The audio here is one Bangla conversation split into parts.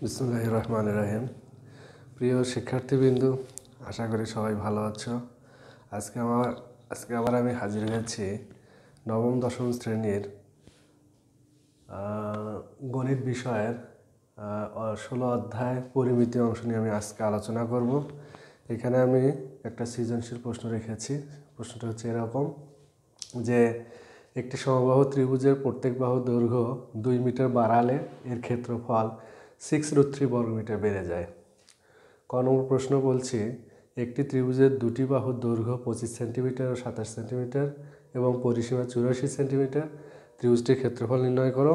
বিসমিল্লাহির রহমানির রহিম। প্রিয় শিক্ষার্থীবৃন্দু, আশা করি সবাই ভালো আছো। আজকে আবার আমি হাজির হয়েছি নবম দশম শ্রেণীর গণিত বিষয়ের 16 অধ্যায় পরিমিতি অংশ নিয়ে আমি আজকে আলোচনা করব। এখানে আমি একটা সৃজনশীল প্রশ্ন রেখেছি। প্রশ্নটা হচ্ছে এরকম যে একটি সমবাহু ত্রিভুজের প্রত্যেক বাহুর দৈর্ঘ্য 2 মিটার বাড়ালে এর ক্ষেত্রফল 6√3 বর্গমিটার বেড়ে যায়। ক নম্বর প্রশ্ন বলছি, একটি ত্রিভুজের দুটি বাহুর দৈর্ঘ্য 25 সেন্টিমিটার ও 27 সেন্টিমিটার এবং পরিসীমা 84 সেন্টিমিটার। ত্রিভুজটির ক্ষেত্রফল নির্ণয় করো।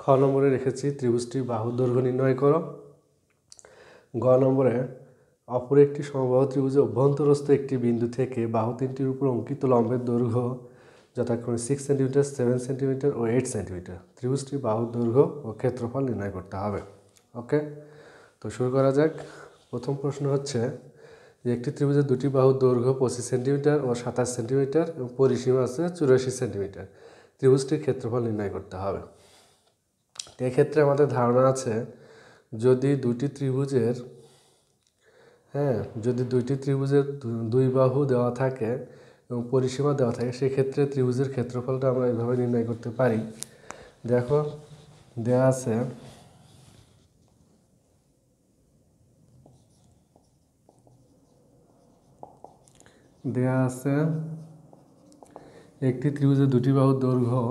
খ নম্বরে রেখেছি ত্রিভুজটির বাহুর দৈর্ঘ্য নির্ণয় করো। গ নম্বরে অপর একটি সমবাহু ত্রিভুজের অভ্যন্তরস্থ একটি বিন্দু থেকে বাহু তিনটির উপর অঙ্কিত লম্বের দৈর্ঘ্য যথাক্রমে 6 সেন্টিমিটার, 7 সেন্টিমিটার ও 8 সেন্টিমিটার। ত্রিভুজটির বাহুর দৈর্ঘ্য ও ক্ষেত্রফল নির্ণয় করতে হবে। ওকে, তো শুরু করা যাক। প্রথম প্রশ্ন হচ্ছে যে একটি ত্রিভুজের দুটি বাহুর দৈর্ঘ্য 25 সেন্টিমিটার ও 27 সেন্টিমিটার এবং পরিসীমা আছে 84 সেন্টিমিটার। ত্রিভুজটির ক্ষেত্রফল নির্ণয় করতে হবে। এক্ষেত্রে আমাদের ধারণা আছে যদি দুটি ত্রিভুজের দুই বাহু দেওয়া থাকে এবং পরিসীমা দেওয়া থাকে, সেক্ষেত্রে ত্রিভুজের ক্ষেত্রফলটা আমরা এইভাবে নির্ণয় করতে পারি। দেখো দেওয়া আছে একটি ত্রিভুজের দুটি বাহুর দৈর্ঘ্য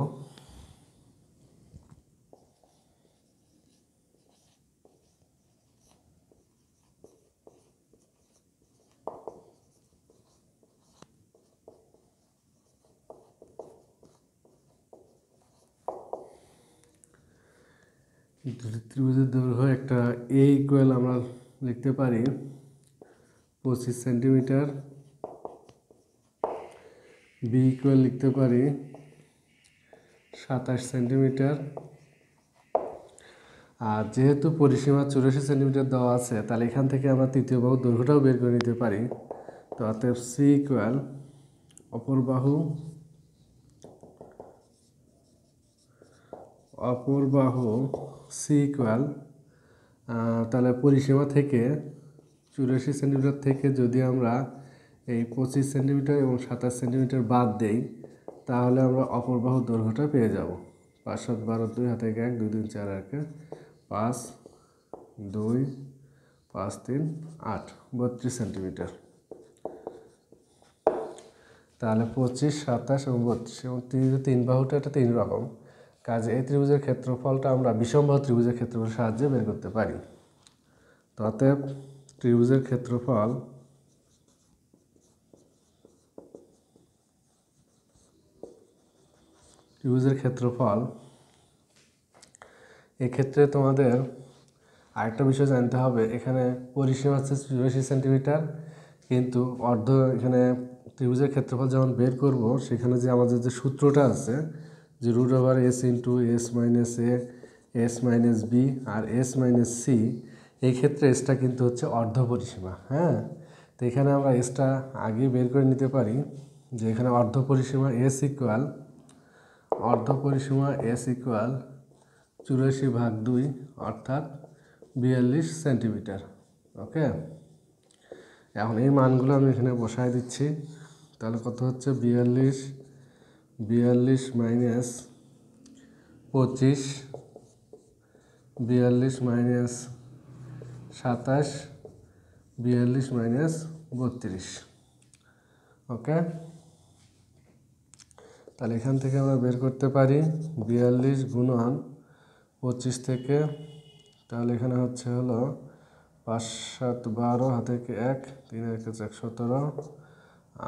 একটা এ ইকুয়াল আমরা লিখতে পারি 25 সেন্টিমিটার, বি ইকুয়াল লিখতে পারি 27 সেন্টিমিটার। আর যেহেতু পরিসীমা 84 সেন্টিমিটার দেওয়া আছে, তাহলে এখান থেকে আমরা তৃতীয় বাহুর দৈর্ঘ্যটাও বের করে নিতে পারি। তো অতএব সি ইকুয়াল অপর বাহু সি ইকুয়াল, তাহলে পরিসীমা থেকে 84 সেন্টিমিটার থেকে যদি আমরা এই 25 সেন্টিমিটার এবং 27 সেন্টিমিটার বাদ দেই, তাহলে আমরা অপর বাহুর দৈর্ঘ্যটা পেয়ে যাব। 5 7 12 2 হাতে 1 2 3 4 1 5 2 5 3 8 32 সেন্টিমিটার। তাহলে 25 27 এবং 32 এবং তিন বাহুটা এটা 3 রকম কাজে এই ত্রিভুজের ক্ষেত্রফলটা আমরা বিষমবাহু ত্রিভুজের ক্ষেত্রফলের সাহায্যে বের করতে পারি। তো অতএব ত্রিভুজের ক্ষেত্রফল এক্ষেত্রে তোমাদের আরেকটা বিষয় জানতে হবে। এখানে পরিসীমা হচ্ছে 84 সেন্টিমিটার, কিন্তু এখানে ত্রিভুজের ক্ষেত্রফল যেমন বের করব, সেখানে যে আমাদের যে সূত্রটা আছে যে √s into s minus a, s minus b আর s মাইনাস c, এই ক্ষেত্রে এসটা কিন্তু হচ্ছে অর্ধ পরিসীমা। হ্যাঁ, তো এখানে আমরা এসটা আগে বের করে নিতে পারি যে এখানে অর্ধ পরিসীমা s ইকুয়াল 84/2 অর্থাৎ 42 সেন্টিমিটার। ওকে, এখন এই মানগুলো আমি এখানে বসায় দিচ্ছি। তাহলে কত হচ্ছে 42 মাইনাস 25, 42 মাইনাস 27, 42 মাইনাস 32। ওকে, তাহলে এখান থেকে আমরা বের করতে পারি 42 গুণন 25 থেকে, তাহলে এখানে হলো 5 7 12 হাতে 1 3 1 1 17,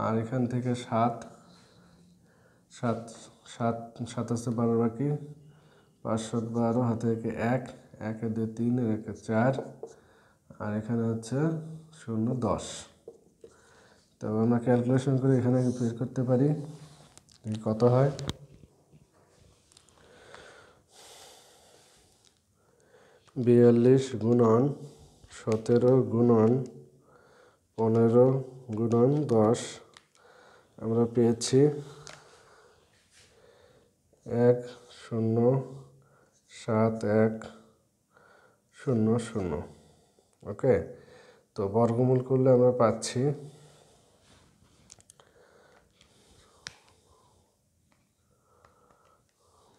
আর এখান থেকে 7 আছে 12 বাকি, 5 7 12 হাতে 1 1 2 3 1 4, আর এখানে হচ্ছে 0 10। তবে আমরা ক্যালকুলেশন করে এখানে বের করতে পারি কত হয়। 42 গুণন 17 গুণন 15 গুণন 10, আমরা পেয়েছি 1071 শূন্য শূন্য। ওকে, তো বর্গমূল করলে আমরা পাচ্ছি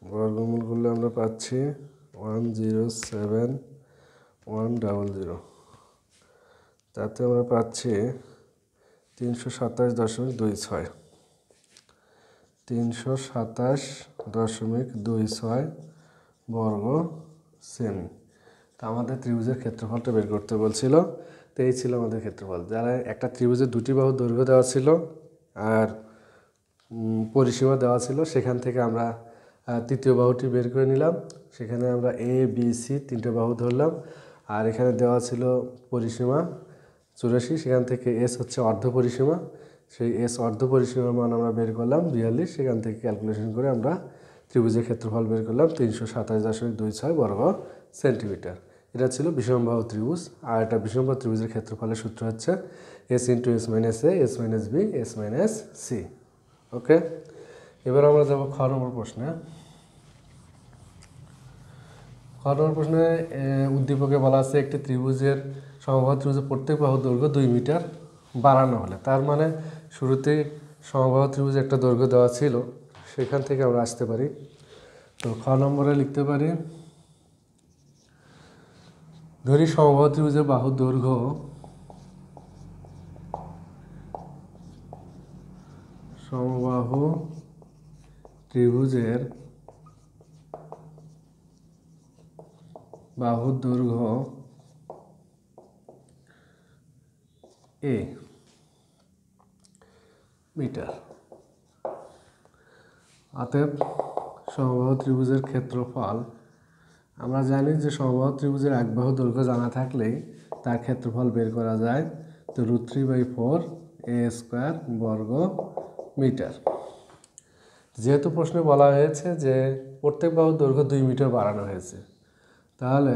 বর্গমূল করলে আমরা পাচ্ছি 107,100। তাতে আমরা পাচ্ছি 327.26, 327.26 বর্গ সেমি। তো আমাদের ত্রিভুজের ক্ষেত্রফলটা বের করতে বলছিল। তো এই ছিল আমাদের ক্ষেত্রফল। যারা একটা ত্রিভুজের দুটি বাহুর দৈর্ঘ্য দেওয়া ছিল আর পরিসীমা দেওয়া ছিল, সেখান থেকে আমরা তৃতীয় বাহুটি বের করে নিলাম। সেখানে আমরা এ বি সি তিনটে বাহু ধরলাম, আর এখানে দেওয়া ছিল পরিসীমা 84, সেখান থেকে এস হচ্ছে অর্ধ পরিসীমা, সেই এস অর্ধ পরিসীমার মান আমরা বের করলাম 42। সেখান থেকে ক্যালকুলেশন করে আমরা ত্রিভুজের ক্ষেত্রফল বের করলাম 327.26 বর্গ সেন্টিমিটার। এটা ছিল বিষমবাহু ত্রিভুজ। আর এটা বিষমবাহু ত্রিভুজের ক্ষেত্রফলের সূত্র হচ্ছে S into S minus A, S minus B, S minus C. Okay, এবার আমরা যাব খ নম্বর প্রশ্নে। খ নম্বর প্রশ্নে উদ্দীপকে বলা আছে একটি ত্রিভুজের সমবাহু ত্রিভুজের প্রত্যেক বাহুর দৈর্ঘ্য 2 মিটার বাড়ানো হলে, তার মানে শুরুতেই সমবাহু ত্রিভুজে একটা দৈর্ঘ্য দেওয়া ছিল, সেখান থেকে আমরা আসতে পারি। তো খ নম্বরে লিখতে পারি, ধরি সমবাহু ত্রিভুজের বাহুর দৈর্ঘ্য সমবাহু ত্রিভুজের বাহুর দৈর্ঘ্য এ মিটার। অতএব সমবাহু ত্রিভুজের ক্ষেত্রফল, আমরা জানি যে সমবাহু ত্রিভুজের এক বাহু দৈর্ঘ্য জানা থাকলেই তার ক্ষেত্রফল বের করা যায়। তো √3/4 a স্কোয়ার বর্গ মিটার। যেহেতু প্রশ্নে বলা হয়েছে যে প্রত্যেক বাহুর দৈর্ঘ্য 2 মিটার বাড়ানো হয়েছে, তাহলে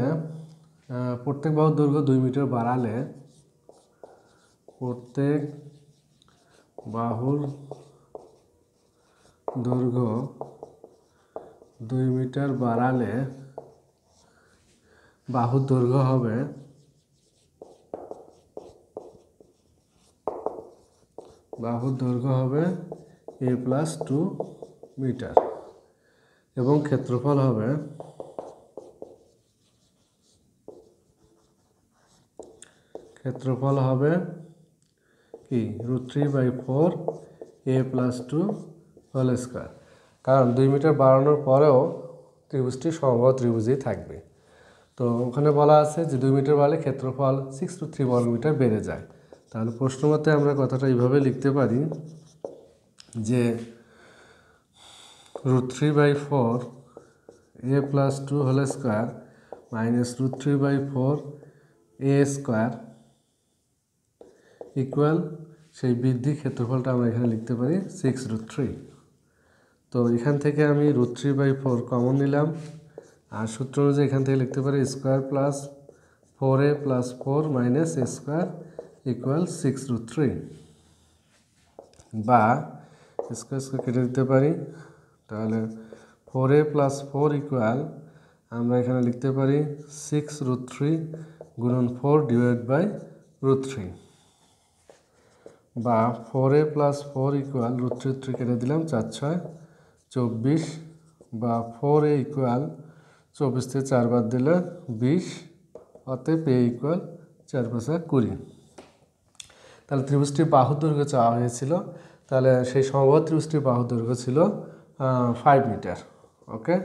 প্রত্যেক বাহুর দৈর্ঘ্য 2 মিটার বাড়ালে প্রত্যেক বাহুর দৈর্ঘ্য 2 মিটার বাড়ালে বাহুর দৈর্ঘ্য হবে a + 2 মিটার এবং ক্ষেত্রফল হবে কি √3/4 a + 2 হোল স্কোয়ার। কারণ 2 মিটার বাড়ানোর পরেও ত্রিভুজটি সমবাহু ত্রিভুজই থাকবে। তো ওখানে বলা আছে যে 2 মিটার বাড়লে ক্ষেত্রফল 6 √3 বর্গমিটার বেড়ে যায়। তাহলে প্রশ্ন মতে আমরা কথাটা এইভাবে লিখতে পারি যে √3/4 a + 2 whole square minus √3/4 a square equal সেই বৃদ্ধি ক্ষেত্রফলটা আমরা এখানে লিখতে পারি 6√3। তো এখান থেকে আমি √3/4 কমন নিলাম, আর সূত্র অনুযায়ী এখান থেকে লিখতে পারি square plus 4a + 4 minus a square equal 6√3, বা স্কোয়ার স্কোয়ার কেটে দিতে পারি। তাহলে 4a + 4 ইকুয়াল আমরা এখানে লিখতে পারি 6√3 গুণন 4 /√3, বা 4a + 4 ইকুয়াল √3 কেটে দিলাম 4 × 6 = 24, বা 4a ইকুয়াল 24 থেকে 4 বাদ দিলে 20, অতএব a ইকুয়াল 4 × 5 = 20। তাহলে ত্রিভুজটির বাহুর দৈর্ঘ্য চাওয়া হয়েছিল, তাহলে সেই সমবাহু ত্রিভুজটির বাহুর দৈর্ঘ্য ছিল 5 মিটার। ওকে,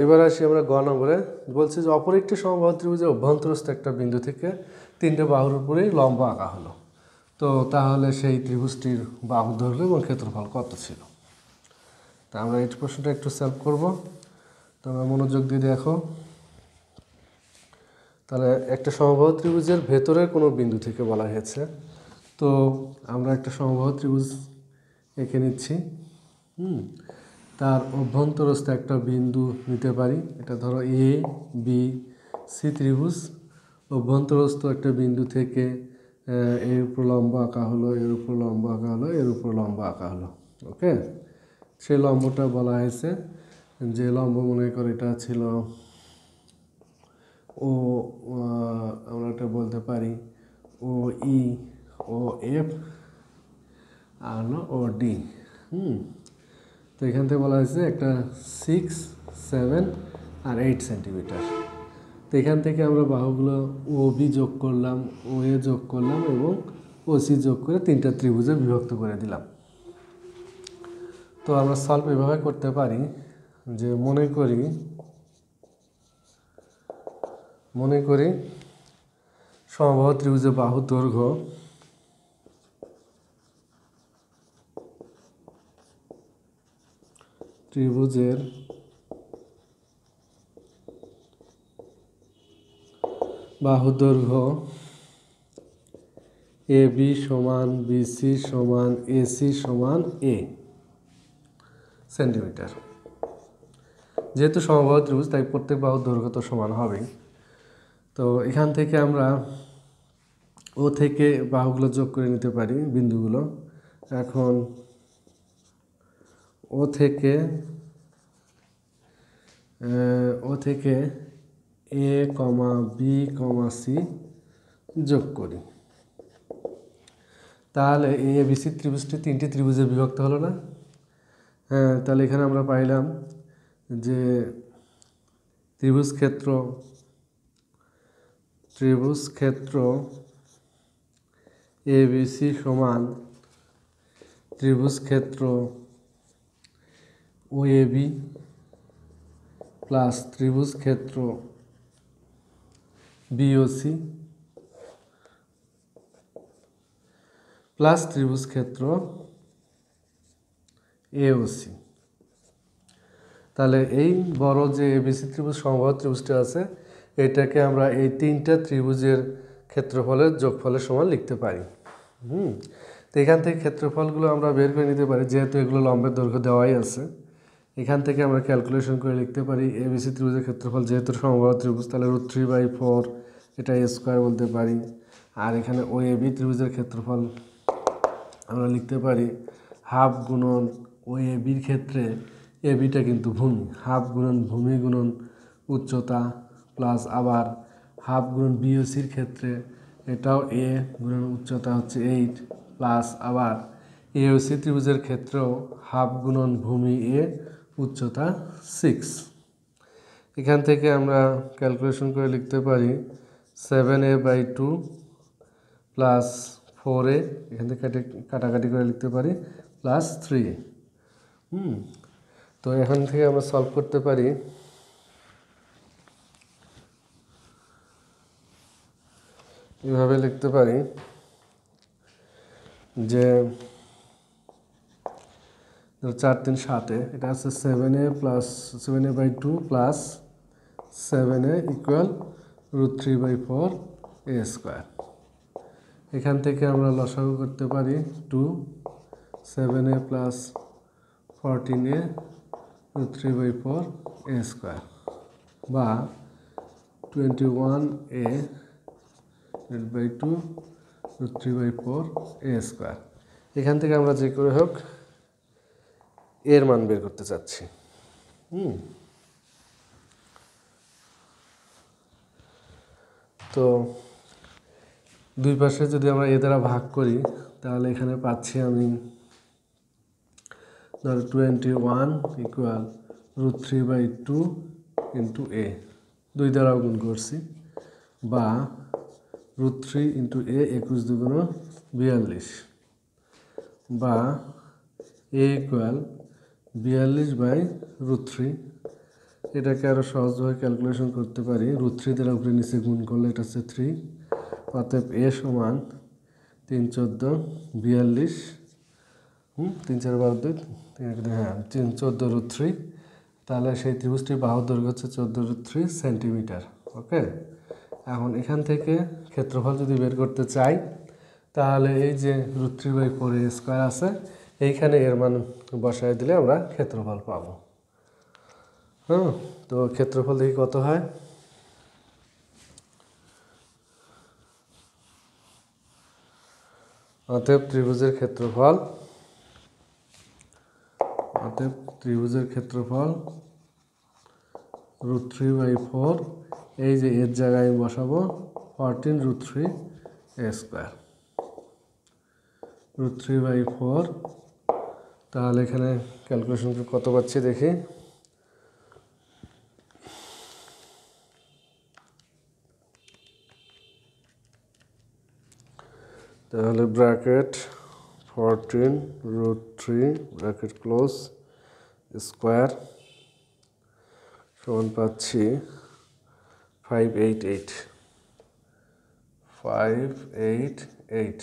এবার আসি আমরা গ নম্বরে। বলছি যে অপর একটি সমবাহু ত্রিভুজের অভ্যন্তরস্থ একটা বিন্দু থেকে 3টে বাহুর উপরেই লম্ব আঁকা হলো। তো তাহলে সেই ত্রিভুজটির বাহুর দৈর্ঘ্য এবং ক্ষেত্রফল কত ছিল? তা আমরা এই প্রশ্নটা একটু সলভ করব। তোমরা মনোযোগ দিয়ে দেখো। তাহলে একটা সমবাহু ত্রিভুজের ভেতরের কোনো বিন্দু থেকে বলা হয়েছে। তো আমরা একটা সমবাহু ত্রিভুজ এঁকে নিচ্ছি। তার অভ্যন্তরস্থ একটা বিন্দু নিতে পারি। এটা ধরো এ বি সি ত্রিভুজ। অভ্যন্তরস্থ একটা বিন্দু থেকে এর উপর লম্ব আঁকা হলো, এর উপর লম্ব আঁকা হলো, এর উপর লম্ব আঁকা হলো। ওকে, সেই লম্বটা বলা হয়েছে যে লম্ব মনে করে এটা ছিল ও আমরা এটা বলতে পারি ও ই ও এফ আর হলো ও ডি। তো এখান থেকে বলা হয়েছে একটা 6, 7 আর 8 সেন্টিমিটার। তো এখান থেকে আমরা বাহুগুলো ও বি যোগ করলাম, ও এ যোগ করলাম এবং ও সি যোগ করে 3টা ত্রিভুজে বিভক্ত করে দিলাম। তো আমরা সলভ এভাবে করতে পারি যে মনে করি সমবাহু ত্রিভুজের বাহুর দৈর্ঘ্য এ বি সমান বিসি সমান এসি সমান এ সেন্টিমিটার। যেহেতু সমবাহু ত্রিভুজ তাই প্রত্যেক বাহুর দৈর্ঘ্য তো সমান হবেই। তো এখান থেকে আমরা ও থেকে বাহুগুলো যোগ করে নিতে পারি বিন্দুগুলো। এখন ও থেকে এ কমা বি কমা সি যোগ করি, তাহলে এ বি সি ত্রিভুজটি 3টি ত্রিভুজে বিভক্ত হলো না? হ্যাঁ, তাহলে এখানে আমরা পাইলাম যে ত্রিভুজ ক্ষেত্র এ বি সি সমান ত্রিভুজ ক্ষেত্র ও এ বি প্লাস ত্রিভুজ ক্ষেত্র বিওসি প্লাস ত্রিভুজ ক্ষেত্র এওসি। তাহলে এই বড় যে এবিসি ত্রিভুজ সমবাহু ত্রিভুজটি আছে এটাকে আমরা এই 3টা ত্রিভুজের ক্ষেত্রফলের যোগফলের সমান লিখতে পারি। তো এখান থেকে ক্ষেত্রফলগুলো আমরা বের করে নিতে পারি, যেহেতু এগুলো লম্বের দৈর্ঘ্য দেওয়াই আছে। এখান থেকে আমরা ক্যালকুলেশন করে লিখতে পারি এবিসি ত্রিভুজের ক্ষেত্রফল, যেহেতু সমবাহু ত্রিভুজ তাহলে √3/4 এটা এ স্কোয়ার বলতে পারি। আর এখানে ও এ বি ত্রিভুজের ক্ষেত্রফল আমরা লিখতে পারি হাফ গুণন ও এ বির ক্ষেত্রে এ বিটা কিন্তু ভূমি, হাফ গুণন ভূমি গুণন উচ্চতা প্লাস আবার হাফ গুণন বিওসির ক্ষেত্রে এটাও এ গুণন উচ্চতা হচ্ছে 8 প্লাস আবার এওসি ত্রিভুজের ক্ষেত্রেও হাফ গুণন ভূমি এ উচ্চতা 6। এখান থেকে আমরা ক্যালকুলেশন করে লিখতে পারি 7a/2 প্লাস 4a, এখান থেকে কাটাকাটি করে লিখতে পারি প্লাস 3a। তো এখান থেকে আমরা সলভ করতে পারি এভাবে লিখতে পারি যে 4 3 7, এটা আছে 7a/2 plus 7a equal √3/4 a square. এখান থেকে আমরা লসাগু করতে পারি 2 7a plus 14a √3/4 a square বা 21a/2 √3/4 a স্কোয়ার। এখান থেকে আমরা যে করে হোক এর মান বের করতে চাচ্ছি। তো দুই পাশে যদি আমরা এ দ্বারা ভাগ করি তাহলে এখানে পাচ্ছি আমি 21 ইকুয়াল √3/2 ইন্টু এ, 2 দ্বারাও গুণ করছি, বা √3 ইন্টু এ 21 2 42, বা এ ইকুয়াল 42/√3। এটাকে আরও সহজভাবে ক্যালকুলেশন করতে পারি, √3 দ্বারা উপরে নিচে গুণ করলে এটা হচ্ছে 3, অতএব এ সমান 3 14 42, 3 4 12 হ্যাঁ 3 14 √3। তাহলে সেই ত্রিভুজটির বাহুর দৈর্ঘ্য হচ্ছে 14√3 সেন্টিমিটার। ওকে, এখন এখান থেকে ক্ষেত্রফল যদি বের করতে চাই তাহলে এই যে √3/4 a স্কোয়ার আছে এইখানে এর মান বসায় দিলে আমরা ক্ষেত্রফল পাবো। তো ক্ষেত্রফল দেখি কত হয়। অতএব ত্রিভুজের ক্ষেত্রফল √3/4, এই যে এর জায়গায় আমি বসাবো 14√3a², √3/4। তাহলে এখানে ক্যালকুলেশন কত পাচ্ছি দেখি। তাহলে ব্র্যাকেট 14√3 ব্র্যাকেট ক্লোজ স্কোয়ার সমান পাচ্ছি 588।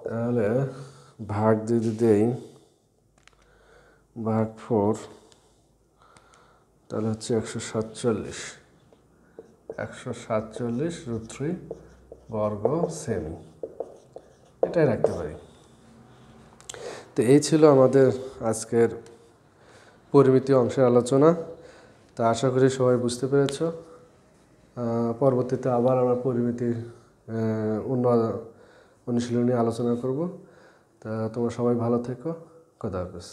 তাহলে ভাগ যদি দেই, ভাগ 4, তাহলে হচ্ছে 147 √3 বর্গ সেমি, এটাই রাখতে পারি। তো এই ছিল আমাদের আজকের পরিমিতি অংশের আলোচনা। তা আশা করি সবাই বুঝতে পেরেছ। পরবর্তীতে আবার আমরা পরিমিতির অনুশীলনী আলোচনা করব। তা তোমরা সবাই ভালো থেকো। খোদা হাফেজ।